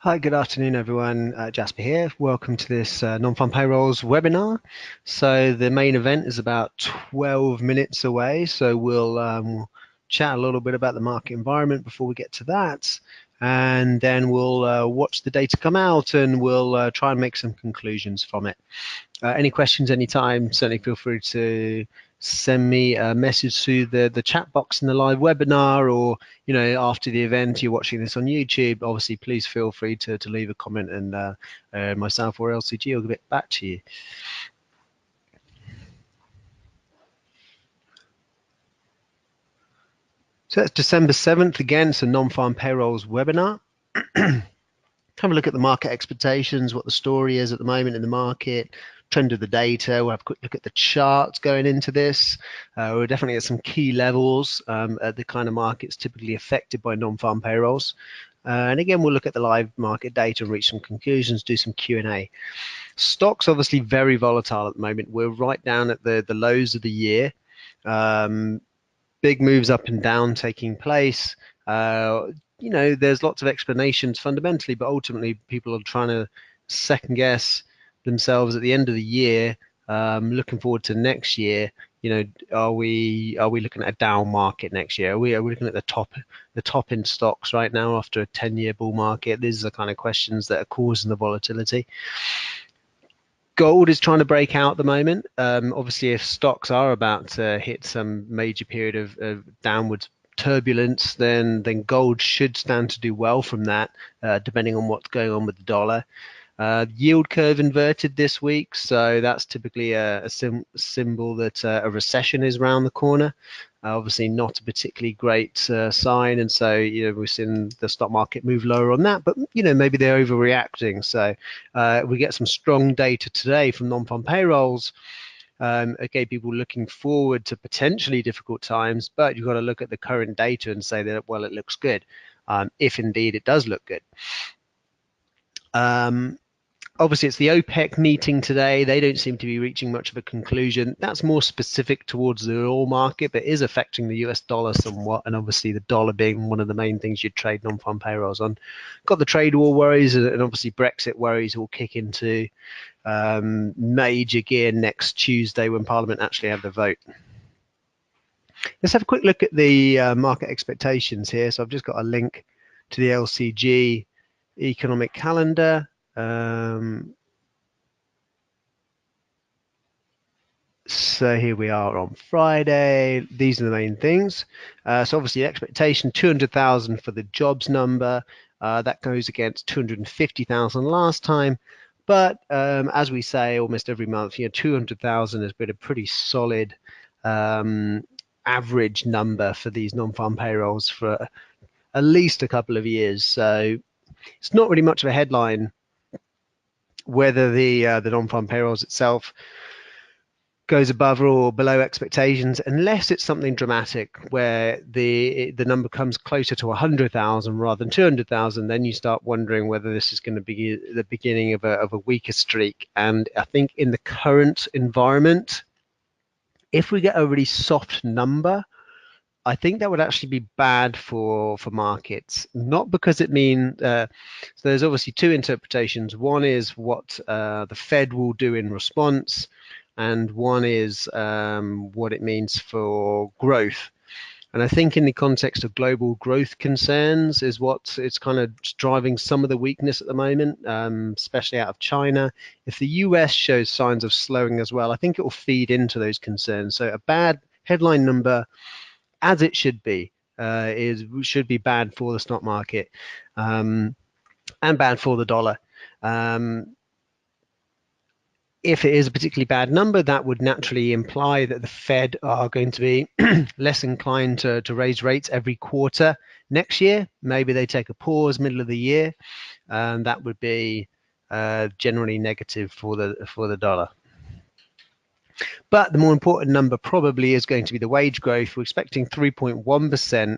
Hi, good afternoon, everyone. Jasper here. Welcome to this non-farm payrolls webinar. So the main event is about 12 minutes away. So we'll chat a little bit about the market environment before we get to that. And then we'll watch the data come out and we'll try and make some conclusions from it. Any questions anytime, certainly feel free to send me a message through the chat box in the live webinar, or after the event you're watching this on YouTube, obviously please feel free to leave a comment, and myself or LCG will get back to you. So that's December 7th. Again, it's a non-farm payrolls webinar. Have a look at the market expectations, what the story is at the moment in the market, trend of the data. We'll have a quick look at the charts going into this. We're definitely at some key levels at the kind of markets typically affected by non-farm payrolls. And again, we'll look at the live market data and reach some conclusions, do some Q&A. Stocks obviously very volatile at the moment. We're right down at the lows of the year. Big moves up and down taking place. There's lots of explanations fundamentally, but ultimately people are trying to second guess themselves at the end of the year, looking forward to next year. Are we looking at a down market next year? Are we looking at the top in stocks right now after a 10-year bull market? These are the kind of questions that are causing the volatility. Gold is trying to break out at the moment. Obviously, if stocks are about to hit some major period of downwards turbulence, then gold should stand to do well from that, depending on what's going on with the dollar. Yield curve inverted this week, so that's typically a symbol that a recession is around the corner. Obviously not a particularly great sign, and so we've seen the stock market move lower on that, but maybe they're overreacting. So we get some strong data today from non-farm payrolls. Okay, people looking forward to potentially difficult times, but you've got to look at the current data and say that, well, it looks good, if indeed it does look good. Obviously, it's the OPEC meeting today. They don't seem to be reaching much of a conclusion. That's more specific towards the oil market, but is affecting the US dollar somewhat. And obviously, the dollar being one of the main things you'd trade non-farm payrolls on. Got the trade war worries, and obviously Brexit worries will kick into major gear next Tuesday when Parliament actually have the vote. Let's have a quick look at the market expectations here. So I've just got a link to the LCG economic calendar. So here we are on Friday. These are the main things. So obviously expectation 200,000 for the jobs number. That goes against 250,000 last time. But as we say almost every month, 200,000 has been a pretty solid average number for these non-farm payrolls for at least a couple of years. So it's not really much of a headline whether the non-farm payrolls itself goes above or below expectations, unless it's something dramatic where the number comes closer to 100,000 rather than 200,000. Then you start wondering whether this is going to be the beginning of a weaker streak. And I think in the current environment, if we get a really soft number, I think that would actually be bad for markets. Not because it means so there's obviously two interpretations. One is what the Fed will do in response, and one is what it means for growth. And I think in the context of global growth concerns is what it's kind of driving some of the weakness at the moment, especially out of China. If the US shows signs of slowing as well, I think it will feed into those concerns. So a bad headline number, as it should be, should be bad for the stock market and bad for the dollar. If it is a particularly bad number, that would naturally imply that the Fed are going to be less inclined to raise rates every quarter next year. Maybe they take a pause middle of the year, and that would be generally negative for the dollar. But the more important number probably is going to be the wage growth. We're expecting 3.1%.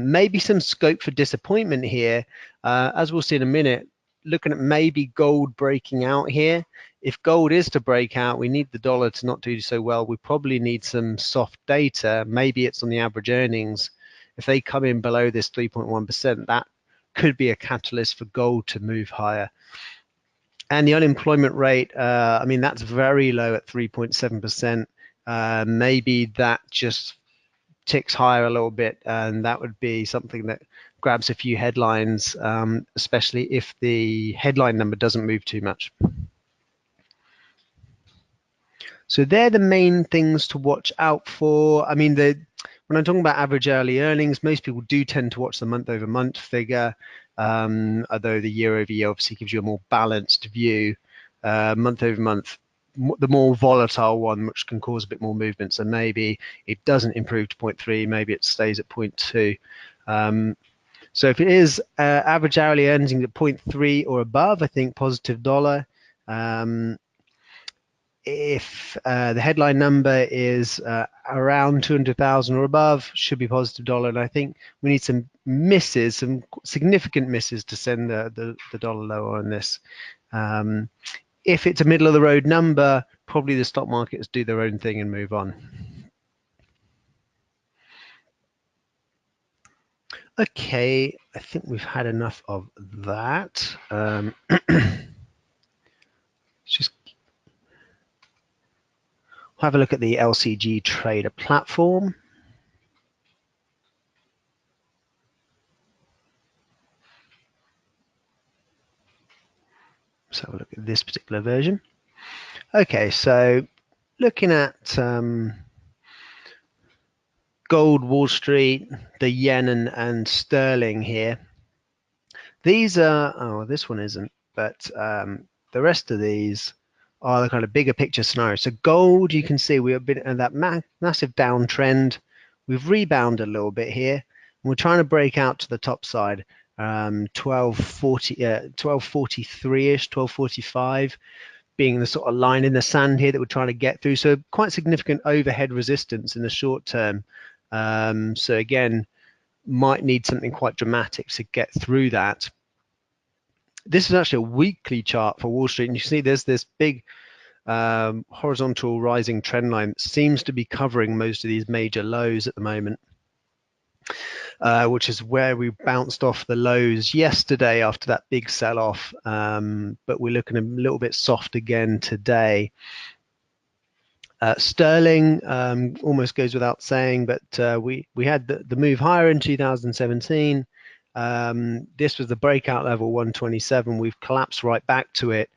Maybe some scope for disappointment here, as we'll see in a minute. Looking at maybe gold breaking out here. If gold is to break out, we need the dollar to not do so well. We probably need some soft data. Maybe it's on the average earnings. If they come in below this 3.1%, that could be a catalyst for gold to move higher. And the unemployment rate, I mean, that's very low at 3.7%. Maybe that just ticks higher a little bit, and that would be something that grabs a few headlines, especially if the headline number doesn't move too much. So they're the main things to watch out for. I mean, when I'm talking about average early earnings, most people do tend to watch the month-over-month figure, although the year-over-year obviously gives you a more balanced view. Month-over-month, the more volatile one, which can cause a bit more movement. So maybe it doesn't improve to 0.3, maybe it stays at 0.2. So if it is average hourly earnings at 0.3 or above, I think positive dollar. If the headline number is around 200,000 or above, should be positive dollar. And I think we need some misses, some significant misses to send the dollar lower on this. If it's a middle of the road number, probably the stock markets do their own thing and move on. Okay, I think we've had enough of that. Just have a look at the LCG Trader platform. Let's have a look at this particular version. Okay, so looking at gold, Wall Street, the yen and sterling here. These are, oh, this one isn't, but the rest of these are the kind of bigger picture scenarios. So gold, you can see we have been in that massive downtrend. We've rebounded a little bit here, and we're trying to break out to the top side. 1243-ish, 1245 being the sort of line in the sand here that we're trying to get through. So quite significant overhead resistance in the short term. So again, might need something quite dramatic to get through that. This is actually a weekly chart for Wall Street, and you can see there's this big horizontal rising trend line that seems to be covering most of these major lows at the moment, which is where we bounced off the lows yesterday after that big sell-off, but we're looking a little bit soft again today. Sterling almost goes without saying, but we had the move higher in 2017. This was the breakout level 127. We've collapsed right back to it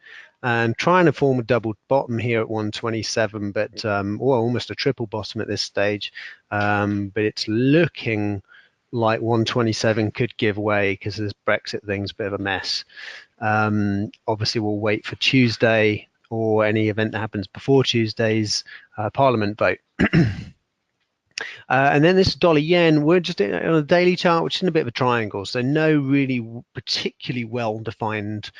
and trying to form a double bottom here at 127, but well, almost a triple bottom at this stage. But it's looking like 127 could give way because this Brexit thing's a bit of a mess. Obviously, we'll wait for Tuesday or any event that happens before Tuesday's Parliament vote. And then this dollar yen, we're just on a daily chart, which is in a bit of a triangle, so no really particularly well-defined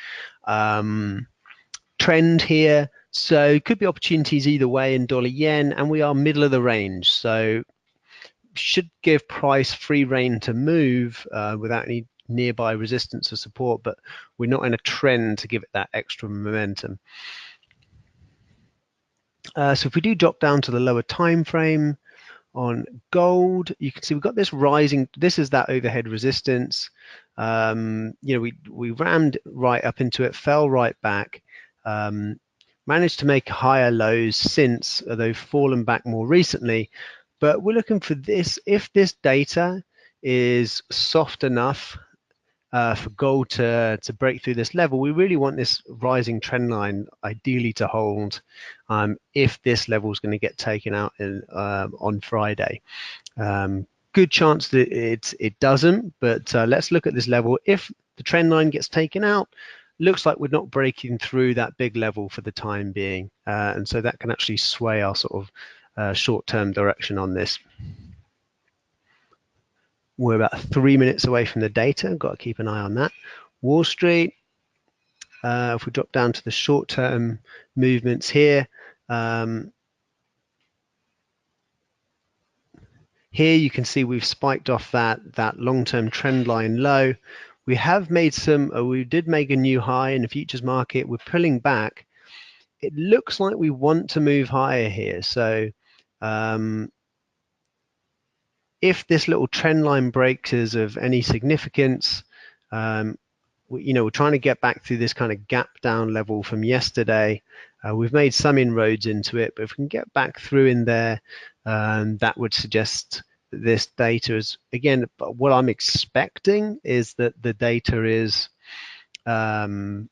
trend here. So could be opportunities either way in dollar yen, and we are middle of the range, so should give price free rein to move without any nearby resistance or support, but we're not in a trend to give it that extra momentum. So if we do drop down to the lower time frame on gold, you can see we've got this rising, this is that overhead resistance. You know, we rammed right up into it, fell right back, managed to make higher lows since, although fallen back more recently. But we're looking for this, if this data is soft enough for gold to break through this level, we really want this rising trend line ideally to hold if this level is going to get taken out on Friday. Good chance that it doesn't, but let's look at this level. If the trend line gets taken out, looks like we're not breaking through that big level for the time being, and so that can actually sway our sort of short-term direction on this. We're about 3 minutes away from the data. Got to keep an eye on that. Wall Street, if we drop down to the short-term movements here, here you can see we've spiked off that long-term trend line low. We have made some, we did make a new high in the futures market. We're pulling back. It looks like we want to move higher here. So if this little trend line breaks is of any significance, We're trying to get back through this kind of gap down level from yesterday. We've made some inroads into it, but if we can get back through in there, that would suggest that this data is, again, what I'm expecting is that the data is that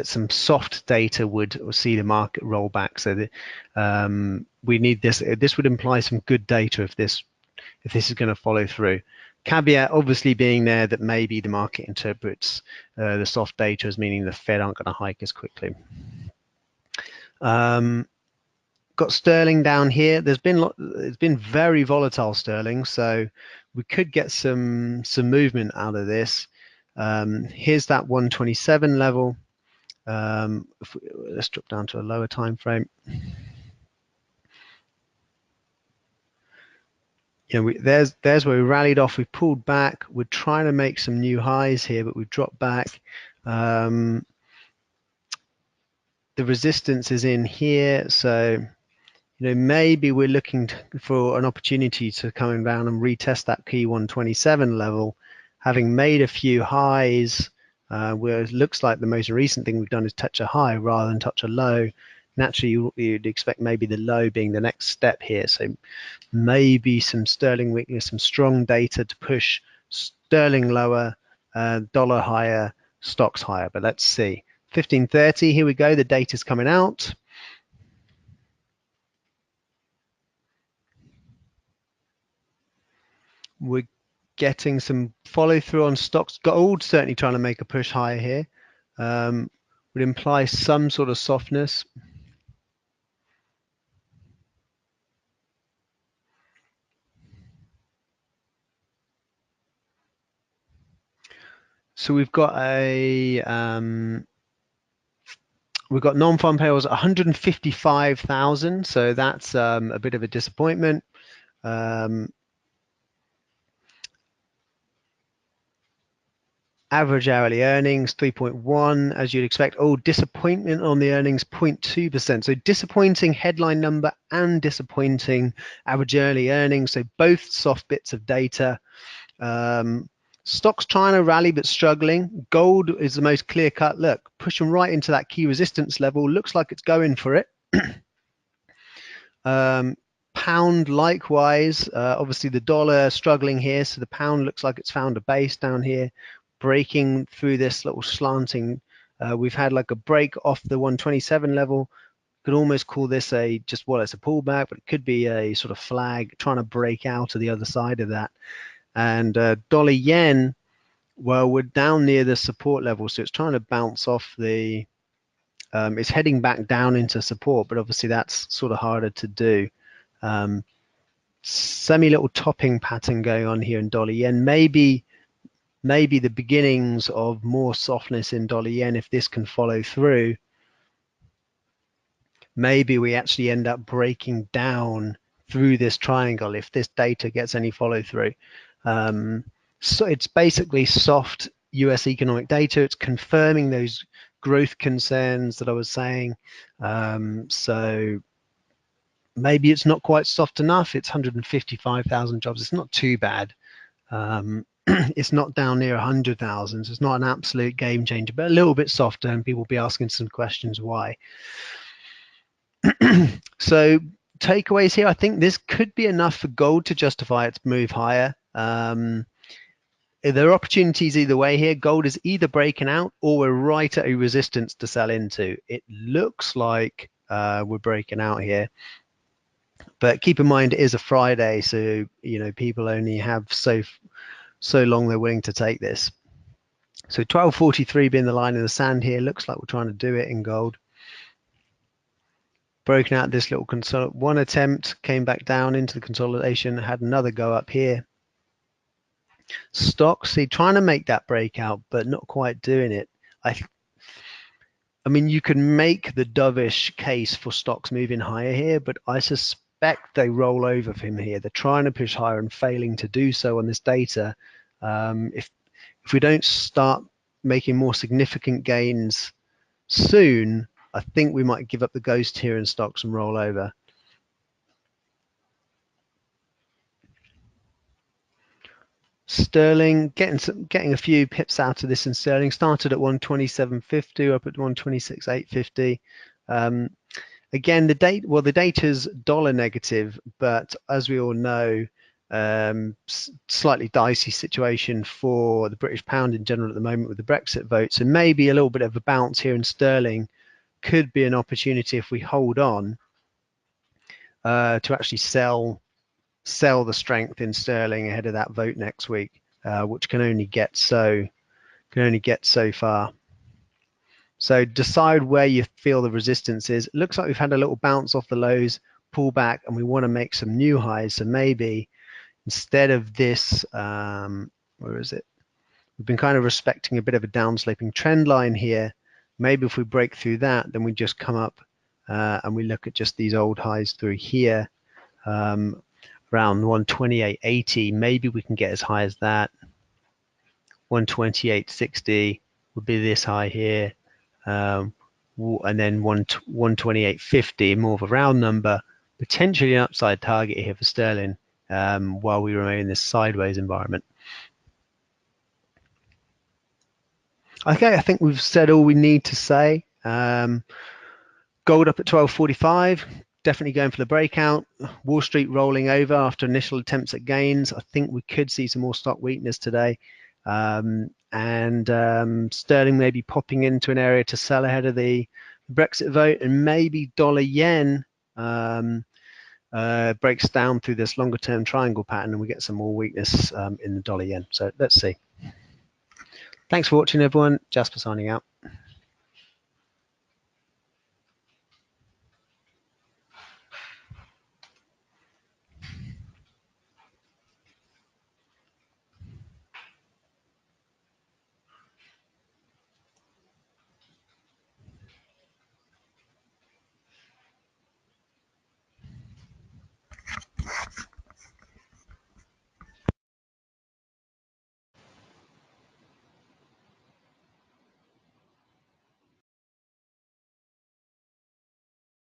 some soft data would see the market roll back. So that we need this. This would imply some good data if this is going to follow through. Caveat obviously being there that maybe the market interprets the soft data as meaning the Fed aren't going to hike as quickly. Got sterling down here. It's been very volatile, sterling, so we could get some movement out of this. Here's that 127 level. Let's drop down to a lower time frame. There's where we rallied off. We pulled back. We're trying to make some new highs here, but we've dropped back. The resistance is in here, so maybe we're looking for an opportunity to come down and retest that key 127 level, having made a few highs. Where it looks like the most recent thing we've done is touch a high rather than touch a low. Naturally, you'd expect maybe the low being the next step here. So maybe some sterling weakness, some strong data to push sterling lower, dollar higher, stocks higher. But let's see. 1530, here we go. The data's coming out. We're getting some follow through on stocks. Gold certainly trying to make a push higher here. Would imply some sort of softness. So we've got non-farm payrolls 155,000. So that's a bit of a disappointment. Average hourly earnings 3.1 as you'd expect. Oh, disappointment on the earnings 0.2%. So disappointing headline number and disappointing average hourly earnings. So both soft bits of data. Stocks trying to rally but struggling. Gold is the most clear cut. Look, pushing right into that key resistance level. Looks like it's going for it. Pound likewise. Obviously the dollar struggling here, so the pound looks like it's found a base down here, breaking through this little slanting. We've had like a break off the 127 level. Could almost call this it's a pullback, but it could be a sort of flag trying to break out to the other side of that. And dollar yen, well, we're down near the support level, so it's trying to bounce off the it's heading back down into support, but obviously that's sort of harder to do. Semi little topping pattern going on here in dollar yen. Maybe the beginnings of more softness in dollar yen if this can follow through. Maybe we actually end up breaking down through this triangle if this data gets any follow through. So it's basically soft US economic data. It's confirming those growth concerns that I was saying. So maybe it's not quite soft enough. It's 155,000 jobs. It's not too bad. It's not down near 100,000. So it's not an absolute game changer, but a little bit softer, and people will be asking some questions why. So takeaways here, I think this could be enough for gold to justify its move higher. There are opportunities either way here. Gold is either breaking out or we're right at a resistance to sell into. It looks like we're breaking out here. But keep in mind, it is a Friday, so people only have so long they're willing to take this. So 1243 being the line in the sand here. Looks like we're trying to do it in gold. Broken out this little one attempt, came back down into the consolidation, had another go up here. Stocks, see, trying to make that breakout, but not quite doing it. I mean, you can make the dovish case for stocks moving higher here, but I suspect they roll over from here. They're trying to push higher and failing to do so on this data. If we don't start making more significant gains soon, I think we might give up the ghost here in stocks and roll over. Sterling getting a few pips out of this in sterling. Started at 127.50 up at 126.850. Again, the data's dollar negative, but as we all know, slightly dicey situation for the British pound in general at the moment with the Brexit vote. So maybe a little bit of a bounce here in sterling could be an opportunity if we hold on to actually sell the strength in sterling ahead of that vote next week, which can only get so far. So decide where you feel the resistance is. It looks like we've had a little bounce off the lows, pull back, and we want to make some new highs. So maybe instead of this, where is it? We've been kind of respecting a bit of a downsloping trend line here. Maybe if we break through that, then we just come up and we look at just these old highs through here. Around 128.80, maybe we can get as high as that. 128.60 would be this high here, and then 128.50, more of a round number, potentially an upside target here for sterling while we remain in this sideways environment. Okay, I think we've said all we need to say. Gold up at 12.45. Definitely going for the breakout. Wall Street rolling over after initial attempts at gains. I think we could see some more stock weakness today. Sterling maybe popping into an area to sell ahead of the Brexit vote, and maybe dollar yen breaks down through this longer term triangle pattern and we get some more weakness in the dollar yen. So let's see. Thanks for watching, everyone. Jasper signing out.